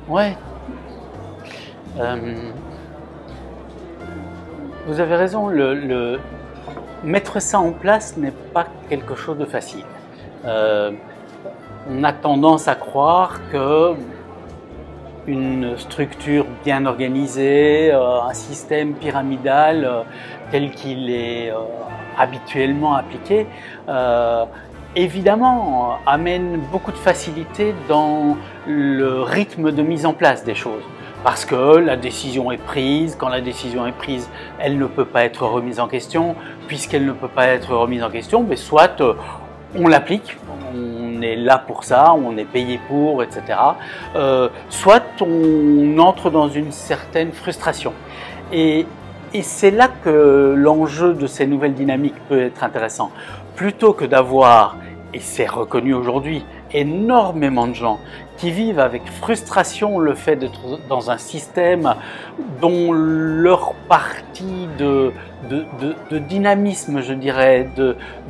Ouais, euh, vous avez raison, mettre ça en place n'est pas quelque chose de facile. Euh, on a tendance à croire que une structure bien organisée, un système pyramidal tel qu'il est habituellement appliqué, évidemment amène beaucoup de facilité dans le rythme de mise en place des choses. Parce que la décision est prise, quand la décision est prise, elle ne peut pas être remise en question. Puisqu'elle ne peut pas être remise en question, mais soit on l'applique, on est là pour ça, on est payé pour, etc. Soit on entre dans une certaine frustration. Et c'est là que l'enjeu de ces nouvelles dynamiques peut être intéressant. Plutôt que d'avoir, et c'est reconnu aujourd'hui, énormément de gens qui vivent avec frustration le fait d'être dans un système dont leur partie de dynamisme, je dirais,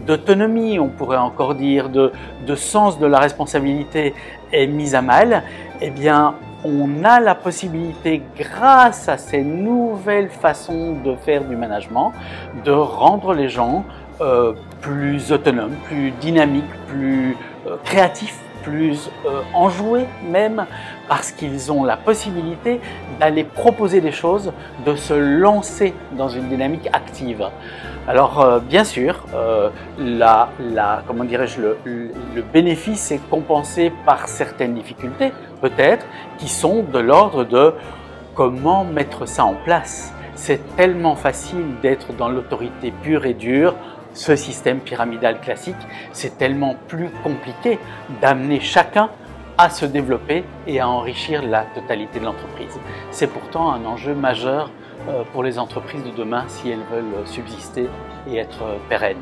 d'autonomie, on pourrait encore dire, de sens de la responsabilité est mise à mal, eh bien, on a la possibilité, grâce à ces nouvelles façons de faire du management, de rendre les gens plus autonomes, plus dynamiques, plus créatifs, plus enjoués même, parce qu'ils ont la possibilité d'aller proposer des choses, de se lancer dans une dynamique active. Alors bien sûr, comment dirais-je, le bénéfice est compensé par certaines difficultés, peut-être, qui sont de l'ordre de comment mettre ça en place. C'est tellement facile d'être dans l'autorité pure et dure. Ce système pyramidal classique, c'est tellement plus compliqué d'amener chacun à se développer et à enrichir la totalité de l'entreprise. C'est pourtant un enjeu majeur pour les entreprises de demain si elles veulent subsister et être pérennes.